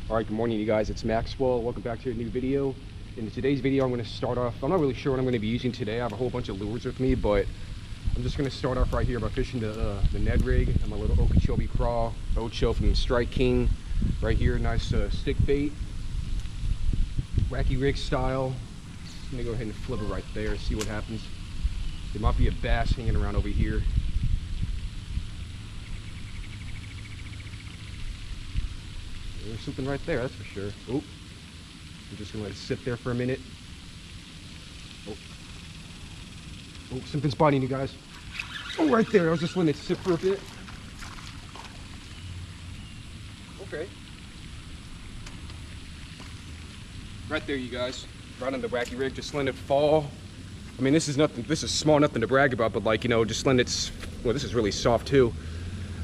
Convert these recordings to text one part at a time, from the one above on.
Alright, good morning you guys, it's Maxwell. Welcome back to a new video. In today's video I'm going to start off, I'm not really sure what I'm going to be using today. I have a whole bunch of lures with me, but I'm just going to start off right here by fishing the Neg Rig and my little Okeechobee Craw, Ocho from Strike King. Right here, nice stick bait. Wacky Rig style. I'm going to go ahead and flip it right there, see what happens. There might be a bass hanging around over here. There's something right there, that's for sure. Oh, I'm just gonna let it sit there for a minute. Oh, something's biting you guys. Oh, right there. I was just letting it sit for a bit. Okay. Right there, you guys. Right on the Wacky Rig, just letting it fall. I mean, this is nothing. This is small, nothing to brag about, but like, you know, just letting it. Well, this is really soft too.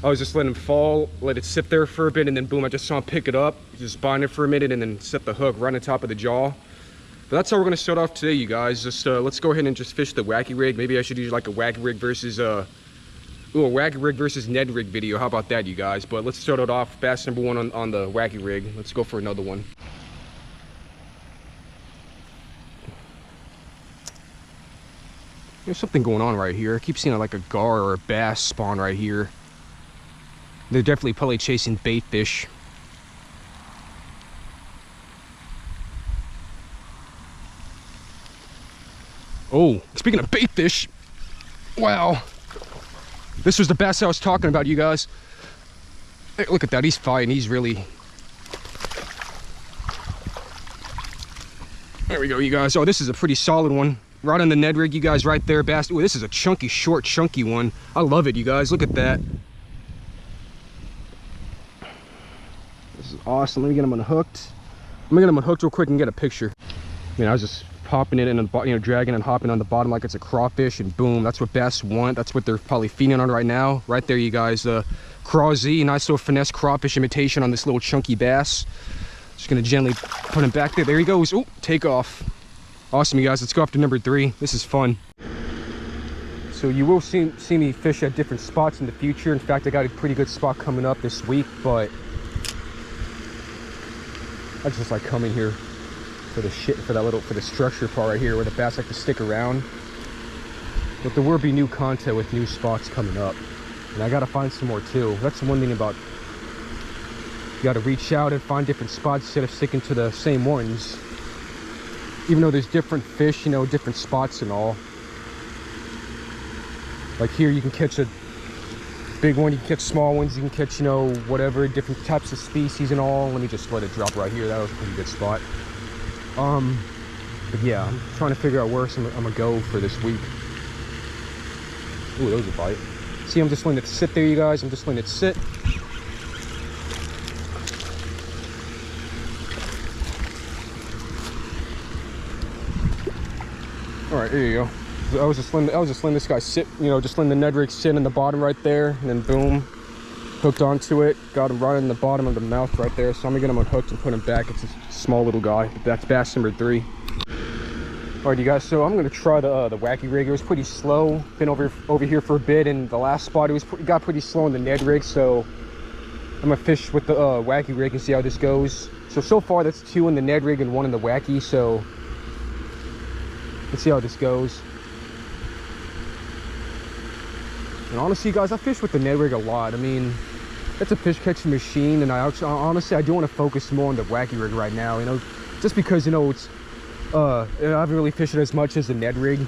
I was just letting him fall, let it sit there for a bit, and then boom, I just saw him pick it up, just bind it for a minute, and then set the hook right on top of the jaw. But that's how we're gonna start off today, you guys. Just let's go ahead and just fish the Wacky Rig. Maybe I should use like a Wacky Rig versus a Wacky Rig versus Neg Rig video. How about that, you guys? But let's start it off. Bass number one on the Wacky Rig. Let's go for another one. There's something going on right here. I keep seeing like a gar or a bass spawn right here. They're definitely probably chasing bait fish. Oh, speaking of bait fish, wow. This was the bass I was talking about, you guys. Hey, look at that, he's fighting, he's really... There we go, you guys. Oh, this is a pretty solid one. Right on the Neg Rig, you guys, right there, bass. Ooh, this is a chunky, short, chunky one. I love it, you guys, look at that. This is awesome. Let me get him unhooked. Let me get him unhooked real quick and get a picture. I mean, I was just popping it in and, you know, dragging and hopping on the bottom like it's a crawfish, and boom, that's what bass want. That's what they're probably feeding on right now. Right there, you guys. CrawZ, nice little finesse crawfish imitation on this little chunky bass. Just gonna gently put him back there. There he goes. Oh, take off. Awesome, you guys. Let's go after number 3. This is fun. So you will see me fish at different spots in the future. In fact, I got a pretty good spot coming up this week, but I just like coming here for the structure part right here where the bass like to stick around. But there will be new content with new spots coming up, and I gotta find some more too. That's the one thing about, you gotta reach out and find different spots instead of sticking to the same ones. Even though there's different fish, you know, different spots and all. Like here you can catch a big one, you can catch small ones, you can catch, you know, whatever, different types of species and all. Let me just let it drop right here. That was a pretty good spot. But yeah, I'm trying to figure out where I'm gonna go for this week. Ooh, that was a bite. See, I'm just letting it sit there, you guys. I'm just letting it sit. All right, there you go. I was just letting this guy sit, you know, just letting the Neg Rig sit in the bottom right there, and then boom, hooked onto it, got him right in the bottom of the mouth right there. So I'm gonna get him unhooked and put him back. It's a small little guy. That's bass number 3. All right, you guys. So I'm gonna try the Wacky Rig. It was pretty slow. Been over here for a bit, and the last spot it got pretty slow in the Neg Rig. So I'm gonna fish with the Wacky Rig and see how this goes. So far that's 2 in the Neg Rig and 1 in the Wacky. So let's see how this goes. And honestly, guys, I fish with the Neg Rig a lot. I mean, it's a fish catching machine, and honestly, I do want to focus more on the Wacky Rig right now. You know, just because, you know, it's I haven't really fished it as much as the Neg Rig.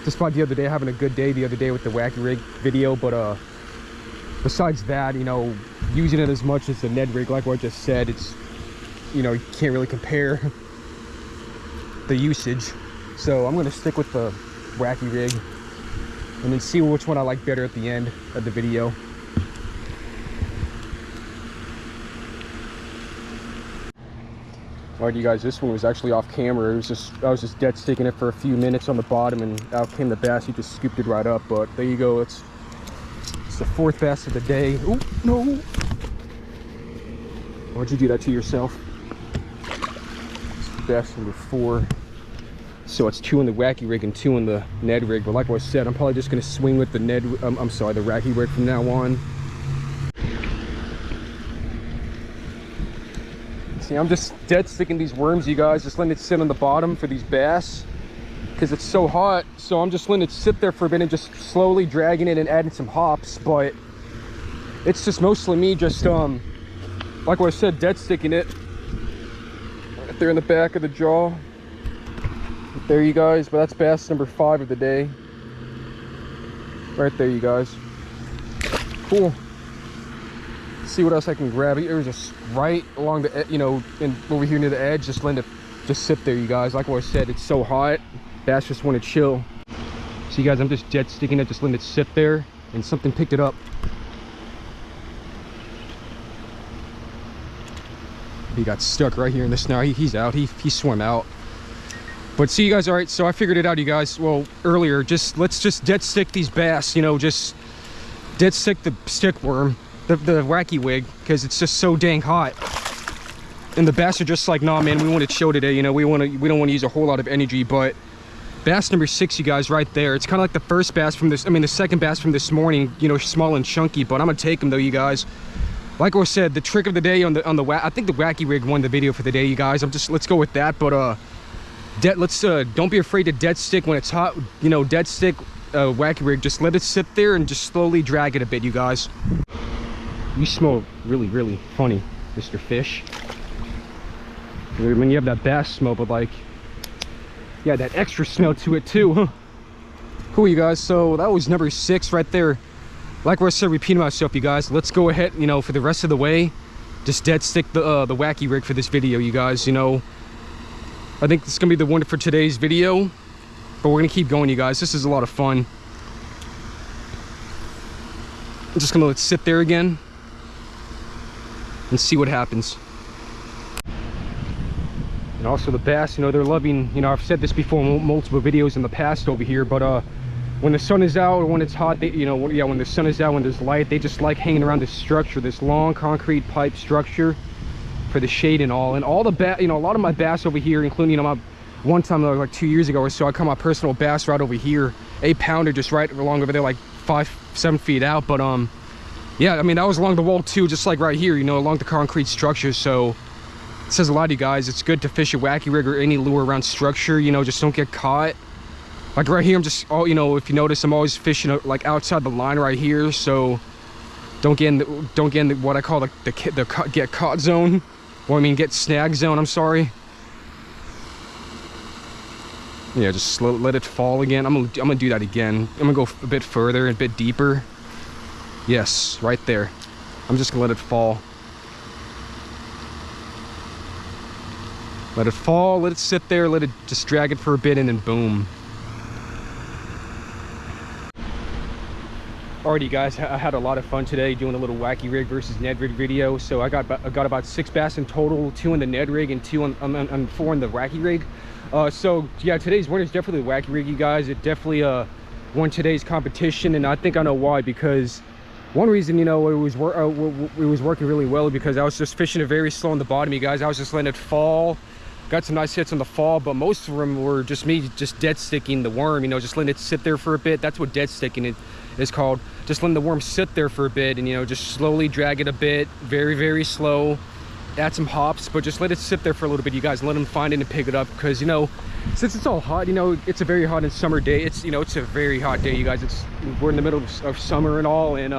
Despite the other day having a good day the other day with the Wacky Rig video, but besides that, you know, using it as much as the Neg Rig, like what I just said, it's, you know, you can't really compare the usage. So I'm gonna stick with the Wacky Rig and then see which one I like better at the end of the video. Alright, you guys, this one was actually off camera. I was just dead sticking it for a few minutes on the bottom, and out came the bass. He just scooped it right up. But there you go. It's the 4th bass of the day. Oh no! Why'd you do that to yourself? It's bass number 4. So it's 2 in the Wacky Rig and 2 in the Neg Rig. But like I said, I'm probably just gonna swing with the the Wacky Rig from now on. See, I'm just dead sticking these worms, you guys, just letting it sit on the bottom for these bass because it's so hot. So I'm just letting it sit there for a bit and just slowly dragging it and adding some hops. But it's just mostly me just like what I said, dead sticking it right there in the back of the jaw. Right there, you guys. But that's bass number 5 of the day. Right there, you guys. Cool. Let's see what else I can grab. Here's just right along the, you know, over here near the edge. Just letting it just sit there, you guys. Like what I said, it's so hot. Bass just want to chill. So you guys, I'm just dead sticking it, just letting it sit there, and something picked it up. He got stuck right here in the snow. He's out. He swam out. But see, you guys, all right, so I figured it out, you guys. Well, earlier, let's just dead stick these bass, you know, just dead stick the stick worm, the Wacky Rig, because it's just so dang hot. And the bass are just like, nah, man, we want to chill today, you know, we don't want to use a whole lot of energy. But bass number 6, you guys, right there, it's kind of like the first bass from this, I mean, the second bass from this morning, you know, small and chunky. But I'm gonna take them though, you guys. Like I said, the trick of the day on the I think the Wacky Rig won the video for the day, you guys. Let's go with that. But don't be afraid to dead stick when it's hot, you know, dead stick Wacky Rig. Just let it sit there and just slowly drag it a bit, you guys. You smell really, really funny, Mr. Fish. I mean, you have that bass smell, but like, yeah, that extra smell to it too, huh? Cool, you guys. So that was number 6 right there. Like I said, repeating myself, you guys, let's go ahead, you know, for the rest of the way, just dead stick the Wacky Rig for this video, you guys. You know, I think this is gonna be the one for today's video, but we're gonna keep going, you guys. This is a lot of fun. I'm just gonna let it sit there again and see what happens. And also the bass, you know, they're loving, you know, I've said this before in multiple videos in the past over here, but when the sun is out or when it's hot, they, you know, when the sun is out, when there's light, they just like hanging around this structure, this long concrete pipe structure for the shade and all. And all the bass, you know, a lot of my bass over here, including, you know, one time like 2 years ago or so, I caught my personal bass right over here, 8-pounder, just right along over there, like 5-7 feet out. But yeah, I mean, that was along the wall too, just like right here, you know, along the concrete structure. So it says a lot, you guys. It's good to fish a Wacky Rig or any lure around structure, you know, just don't get caught. Like right here, I'm just, oh, you know, if you notice, I'm always fishing like outside the line right here, so don't get in the what I call the get caught zone, or I mean get snag zone. I'm sorry. Yeah, just let it fall again. I'm gonna do that again. I'm gonna go a bit further, a bit deeper. Yes, right there. I'm just gonna let it fall. Let it fall. Let it sit there. Let it just drag it for a bit, and then boom. Alrighty, guys, I had a lot of fun today doing a little Wacky Rig versus Ned Rig video. So I got about 6 bass in total, 2 in the Ned Rig and 4 in the Wacky Rig. So yeah, today's winner is definitely the Wacky Rig, you guys. It definitely won today's competition, and I think I know why. Because one reason, you know, it was working really well because I was just fishing it very slow on the bottom, you guys. I was just letting it fall. Got some nice hits on the fall, but most of them were just me just dead sticking the worm, you know, just letting it sit there for a bit. That's what dead sticking it is called. Just letting the worm sit there for a bit and, you know, just slowly drag it a bit, very, very slow. Add some hops, but just let it sit there for a little bit, you guys, and let them find it and pick it up. Because, you know, since it's all hot, you know, it's a very hot and summer day. It's, you know, it's a very hot day, you guys. We're in the middle of summer and all, and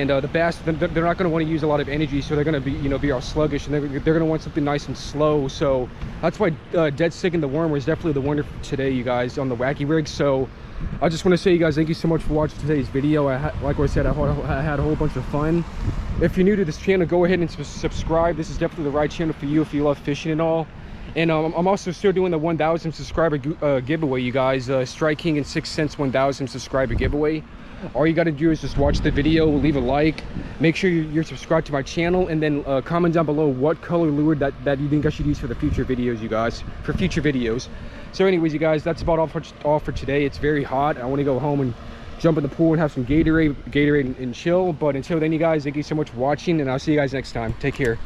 the bass, they're not going to want to use a lot of energy, so they're going to be, you know, be all sluggish, and they're going to want something nice and slow. So that's why dead sticking the worm was definitely the winner for today, you guys, on the Wacky Rig. So I just want to say, you guys, thank you so much for watching today's video. Like I said, I had a whole bunch of fun. If you're new to this channel, go ahead and subscribe. This is definitely the right channel for you if you love fishing and all. And I'm also still doing the 1,000 subscriber giveaway, you guys. Strike King and 6 cents 1,000 subscriber giveaway. All you got to do is just watch the video, leave a like, make sure you're subscribed to my channel, and then comment down below what color lure that you think I should use for the future videos, you guys, for future videos. So anyways, you guys, that's about all for today. It's very hot. I want to go home and jump in the pool and have some Gatorade and chill. But until then, you guys, thank you so much for watching, and I'll see you guys next time. Take care.